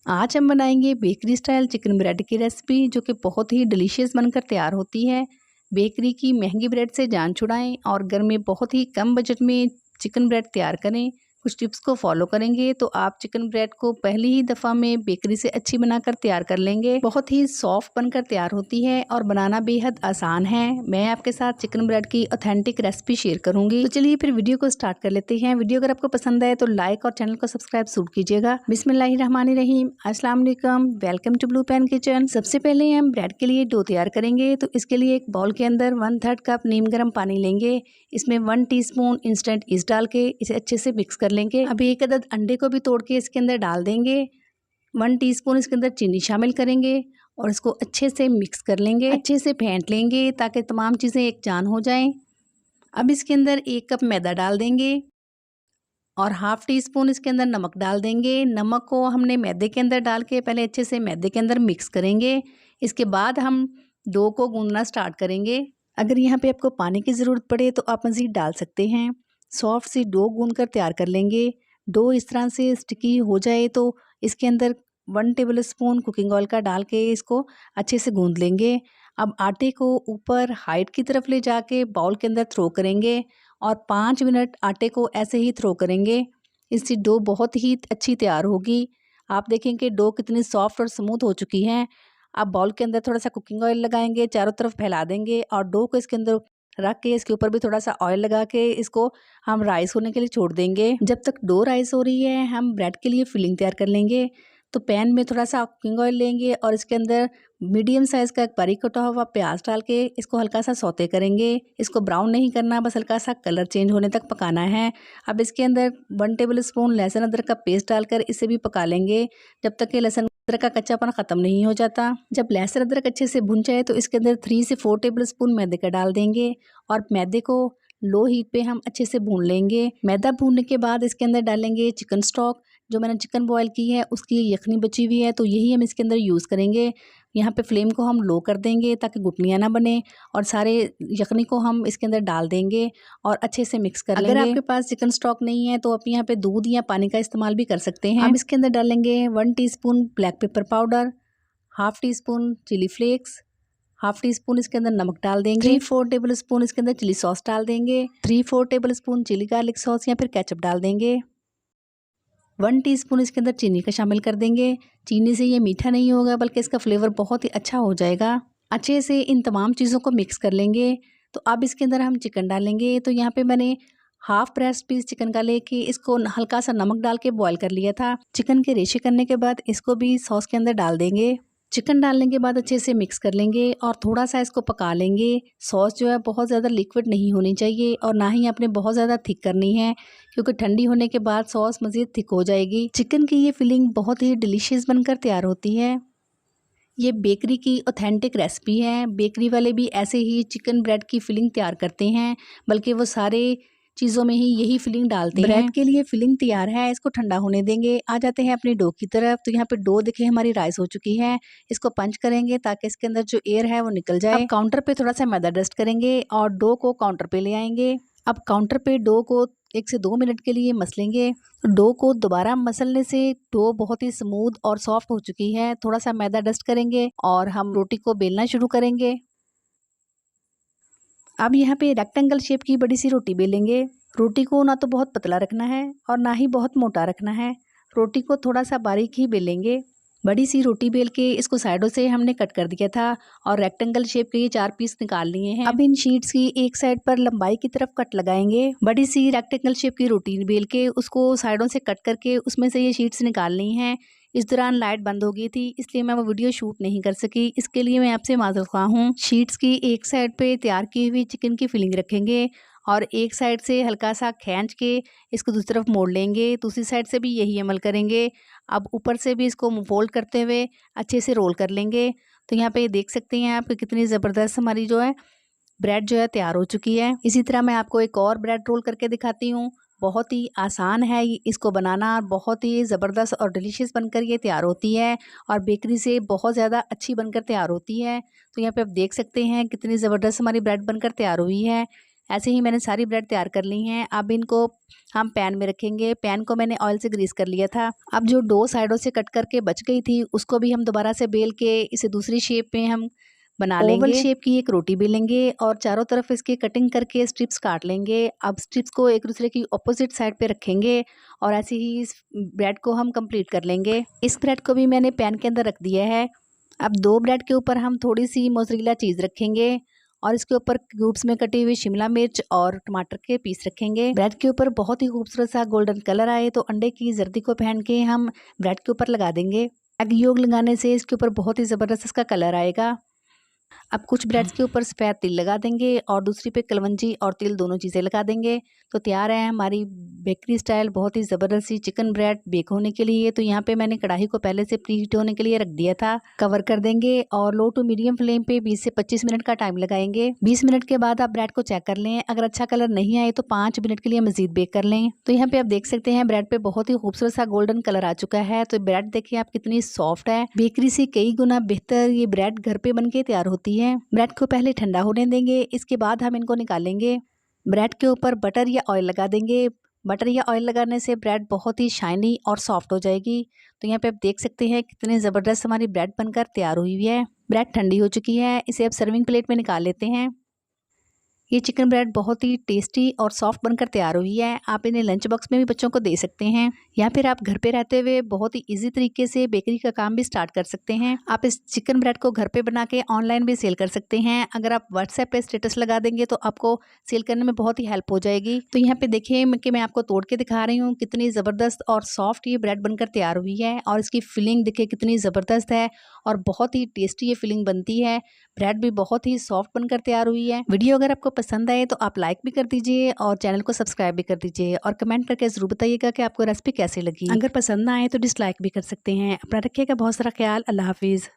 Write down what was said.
आज हम बनाएंगे बेकरी स्टाइल चिकन ब्रेड की रेसिपी, जो कि बहुत ही डिलीशियस बनकर तैयार होती है। बेकरी की महंगी ब्रेड से जान छुड़ाएं और घर में बहुत ही कम बजट में चिकन ब्रेड तैयार करें। कुछ टिप्स को फॉलो करेंगे तो आप चिकन ब्रेड को पहली ही दफ़ा में बेकरी से अच्छी बनाकर तैयार कर लेंगे। बहुत ही सॉफ्ट बनकर तैयार होती है और बनाना बेहद आसान है। मैं आपके साथ चिकन ब्रेड की ऑथेंटिक रेसिपी शेयर करूंगी। तो चलिए फिर वीडियो को स्टार्ट कर लेते हैं। वीडियो अगर आपको पसंद आए तो लाइक और चैनल को सब्सक्राइब जरूर कीजिएगा। बिस्मिल्लाहिर्रहमानिर्रहीम, अस्सलाम वालेकुम, welcome to Blue Pan Kitchen. सबसे पहले हम ब्रेड के लिए डो तैयार करेंगे। तो इसके लिए एक बाउल के अंदर 1/3 कप नीम गर्म पानी लेंगे। इसमें 1 टीस्पून इंस्टेंट ईस्ट डाल के इसे अच्छे से मिक्स कर लेंगे। अब एक अदद अंडे को भी तोड़ के इसके अंदर डाल देंगे। 1 टीस्पून इसके अंदर चीनी शामिल करेंगे और इसको अच्छे से मिक्स कर लेंगे, अच्छे से फेंट लेंगे ताकि तमाम चीज़ें एक जान हो जाएं। अब इसके अंदर 1 कप मैदा डाल देंगे और 1/2 टीस्पून इसके अंदर नमक डाल देंगे। नमक को हमने मैदे के अंदर डाल के पहले अच्छे से मैदे के अंदर मिक्स करेंगे। इसके बाद हम डो को गूंदना स्टार्ट करेंगे। अगर यहाँ पे आपको पानी की ज़रूरत पड़े तो आप मज़ीद डाल सकते हैं। सॉफ्ट सी डो गूंद कर तैयार कर लेंगे। डो इस तरह से स्टिकी हो जाए तो इसके अंदर 1 टेबल स्पून कुकिंग ऑयल का डाल के इसको अच्छे से गूंद लेंगे। अब आटे को ऊपर हाइट की तरफ ले जाके बाउल के अंदर थ्रो करेंगे और 5 मिनट आटे को ऐसे ही थ्रो करेंगे। इससे डो बहुत ही अच्छी तैयार होगी। आप देखेंगे डो कितनी सॉफ्ट और स्मूथ हो चुकी है। आप बाउल के अंदर थोड़ा सा कुकिंग ऑयल लगाएंगे, चारों तरफ फैला देंगे और डो को इसके अंदर रख के इसके ऊपर भी थोड़ा सा ऑयल लगा के इसको हम राइस होने के लिए छोड़ देंगे। जब तक डो राइस हो रही है हम ब्रेड के लिए फिलिंग तैयार कर लेंगे। तो पैन में थोड़ा सा कुकिंग ऑयल लेंगे और इसके अंदर मीडियम साइज़ का एक बारीक कटा हुआ प्याज डाल के इसको हल्का सा सौते करेंगे। इसको ब्राउन नहीं करना, बस हल्का सा कलर चेंज होने तक पकाना है। अब इसके अंदर 1 टेबल स्पून लहसुन अदरक का पेस्ट डालकर इसे भी पका लेंगे जब तक कि लहसुन अदरक का कच्चापन ख़त्म नहीं हो जाता। जब लहसुन अदरक अच्छे से भुन जाए तो इसके अंदर 3 से 4 टेबल स्पून मैदे का डाल देंगे और मैदे को लो हीट पे हम अच्छे से भून लेंगे। मैदा भूनने के बाद इसके अंदर डालेंगे चिकन स्टॉक। जो मैंने चिकन बॉयल की है उसकी यखनी बची हुई है तो यही हम इसके अंदर यूज़ करेंगे। यहाँ पे फ्लेम को हम लो कर देंगे ताकि गुठलियाँ ना बने और सारे यखनी को हम इसके अंदर डाल देंगे और अच्छे से मिक्स कर लेंगे। अगर आपके पास चिकन स्टॉक नहीं है तो आप यहाँ पे दूध या पानी का इस्तेमाल भी कर सकते हैं। अब इसके अंदर डालेंगे 1 teaspoon black pepper powder, 1/2 teaspoon chilli flakes, 1/2 teaspoon इसके अंदर नमक डाल देंगे, 3-4 टेबल स्पून इसके अंदर चिली सॉस डाल देंगे, 3-4 tablespoon chilli garlic sauce या फिर केचप डाल देंगे। 1 टीस्पून इसके अंदर चीनी का शामिल कर देंगे। चीनी से ये मीठा नहीं होगा बल्कि इसका फ्लेवर बहुत ही अच्छा हो जाएगा। अच्छे से इन तमाम चीज़ों को मिक्स कर लेंगे। तो अब इसके अंदर हम चिकन डालेंगे। तो यहाँ पे मैंने हाफ ब्रेस्ट पीस चिकन का लेके इसको हल्का सा नमक डाल के बॉईल कर लिया था। चिकन के रेशे करने के बाद इसको भी सॉस के अंदर डाल देंगे। चिकन डालने के बाद अच्छे से मिक्स कर लेंगे और थोड़ा सा इसको पका लेंगे। सॉस जो है बहुत ज़्यादा लिक्विड नहीं होनी चाहिए और ना ही आपने बहुत ज़्यादा थिक करनी है, क्योंकि ठंडी होने के बाद सॉस मज़ीद थिक हो जाएगी। चिकन की ये फिलिंग बहुत ही डिलीशियस बनकर तैयार होती है। ये बेकरी की ऑथेंटिक रेसिपी है। बेकरी वाले भी ऐसे ही चिकन ब्रेड की फिलिंग तैयार करते हैं, बल्कि वो सारे चीज़ों में ही यही फिलिंग डालते हैं। ब्रेड के लिए फिलिंग तैयार है, इसको ठंडा होने देंगे। आ जाते हैं अपनी डो की तरफ। तो यहाँ पे डो देखिए हमारी राइस हो चुकी है। इसको पंच करेंगे ताकि इसके अंदर जो एयर है वो निकल जाए। अब काउंटर पे थोड़ा सा मैदा डस्ट करेंगे और डो को काउंटर पे ले आएंगे। अब काउंटर पे डो को 1 से 2 मिनट के लिए मसलेंगे। डो को दोबारा मसलने से डो बहुत ही स्मूथ और सॉफ्ट हो चुकी है। थोड़ा सा मैदा डस्ट करेंगे और हम रोटी को बेलना शुरू करेंगे। अब यहाँ पे रेक्टेंगल शेप की बड़ी सी रोटी बेलेंगे। रोटी को ना तो बहुत पतला रखना है और ना ही बहुत मोटा रखना है। रोटी को थोड़ा सा बारीक ही बेलेंगे। बड़ी सी रोटी बेल के इसको साइडों से हमने कट कर दिया था और रेक्टेंगल शेप के ये 4 पीस निकाल लिए हैं। अब इन शीट्स की एक साइड पर लंबाई की तरफ कट लगाएंगे। बड़ी सी रेक्टेंगल शेप की रोटी बेल के उसको साइडों से कट करके उसमें से ये शीट्स निकालनी है। इस दौरान लाइट बंद हो गई थी, इसलिए मैं वो वीडियो शूट नहीं कर सकी। इसके लिए मैं आपसे माज़रत ख़्वाह हूँ। शीट्स की एक साइड पे तैयार की हुई चिकन की फिलिंग रखेंगे और एक साइड से हल्का सा खींच के इसको दूसरी तरफ मोड़ लेंगे। दूसरी साइड से भी यही अमल करेंगे। अब ऊपर से भी इसको फोल्ड करते हुए अच्छे से रोल कर लेंगे। तो यहाँ पे देख सकते हैं आप कितनी ज़बरदस्त हमारी जो है ब्रेड जो है तैयार हो चुकी है। इसी तरह मैं आपको एक और ब्रेड रोल करके दिखाती हूँ। बहुत ही आसान है इसको बनाना, बहुत ही ज़बरदस्त और डिलीशियस बनकर ये तैयार होती है और बेकरी से बहुत ज़्यादा अच्छी बनकर तैयार होती है। तो यहाँ पे आप देख सकते हैं कितनी ज़बरदस्त हमारी ब्रेड बनकर तैयार हुई है। ऐसे ही मैंने सारी ब्रेड तैयार कर ली हैं। अब इनको हम पैन में रखेंगे। पैन को मैंने ऑयल से ग्रीस कर लिया था। अब जो डो साइडों से कट करके बच गई थी उसको भी हम दोबारा से बेल के इसे दूसरी शेप में हम बना लेंगे। ओवल शेप की एक रोटी बेलेंगे और चारों तरफ इसके कटिंग करके स्ट्रिप्स काट लेंगे। अब स्ट्रिप्स को एक दूसरे की ऑपोजिट साइड पे रखेंगे और ऐसे ही इस ब्रेड को हम कंप्लीट कर लेंगे। इस ब्रेड को भी मैंने पैन के अंदर रख दिया है। अब 2 ब्रेड के ऊपर हम थोड़ी सी मोज़रेला चीज़ रखेंगे और इसके ऊपर क्यूब्स में कटी हुई शिमला मिर्च और टमाटर के पीस रखेंगे। ब्रेड के ऊपर बहुत ही खूबसूरत सा गोल्डन कलर आए तो अंडे की जर्दी को पहन के हम ब्रेड के ऊपर लगा देंगे। एग योग लगाने से इसके ऊपर बहुत ही ज़बरदस्त इसका कलर आएगा। अब कुछ ब्रेड्स के ऊपर सफ़ेद तिल लगा देंगे और दूसरी पे कलवंजी और तिल दोनों चीज़ें लगा देंगे। तो तैयार है हमारी बेकरी स्टाइल बहुत ही ज़बरदस्त सी चिकन ब्रेड बेक होने के लिए। तो यहाँ पे मैंने कढ़ाई को पहले से प्री हीट होने के लिए रख दिया था। कवर कर देंगे और लो टू मीडियम फ्लेम पे 20 से 25 मिनट का टाइम लगाएंगे। 20 मिनट के बाद आप ब्रेड को चेक कर लें। अगर अच्छा कलर नहीं आए तो 5 मिनट के लिए मज़ीद बेक कर लें। तो यहाँ पे आप देख सकते हैं ब्रेड पे बहुत ही खूबसूरत सा गोल्डन कलर आ चुका है। तो ब्रेड देखिए आप कितनी सॉफ्ट है। बेकरी से कई गुना बेहतर ये ब्रेड घर पे बन के तैयार होती है। ब्रेड को पहले ठंडा होने देंगे, इसके बाद हम इनको निकालेंगे। ब्रेड के ऊपर बटर या ऑयल लगा देंगे। बटर या ऑयल लगाने से ब्रेड बहुत ही शाइनी और सॉफ्ट हो जाएगी। तो यहाँ पे आप देख सकते हैं कितनी ज़बरदस्त हमारी ब्रेड बनकर तैयार हुई है। ब्रेड ठंडी हो चुकी है, इसे अब सर्विंग प्लेट में निकाल लेते हैं। ये चिकन ब्रेड बहुत ही टेस्टी और सॉफ्ट बनकर तैयार हुई है। आप इन्हें लंच बॉक्स में भी बच्चों को दे सकते हैं या फिर आप घर पे रहते हुए बहुत ही इजी तरीके से बेकरी का काम भी स्टार्ट कर सकते हैं। आप इस चिकन ब्रेड को घर पे बना के ऑनलाइन भी सेल कर सकते हैं। अगर आप व्हाट्सएप पे स्टेटस लगा देंगे तो आपको सेल करने में बहुत ही हेल्प हो जाएगी। तो यहाँ पे देखिए कि मैं आपको तोड़ के दिखा रही हूँ कितनी ज़बरदस्त और सॉफ्ट ये ब्रेड बनकर तैयार हुई है और इसकी फिलिंग देखिए कितनी ज़बरदस्त है और बहुत ही टेस्टी ये फिलिंग बनती है। ब्रेड भी बहुत ही सॉफ्ट बनकर तैयार हुई है। वीडियो अगर आपको पसंद आए तो आप लाइक भी कर दीजिए और चैनल को सब्सक्राइब भी कर दीजिए और कमेंट करके ज़रूर बताइएगा कि आपको रेसिपी कैसी लगी। अगर पसंद ना आए तो डिसलाइक भी कर सकते हैं। अपना रखिएगा बहुत सारा ख्याल। अल्लाह हाफिज़।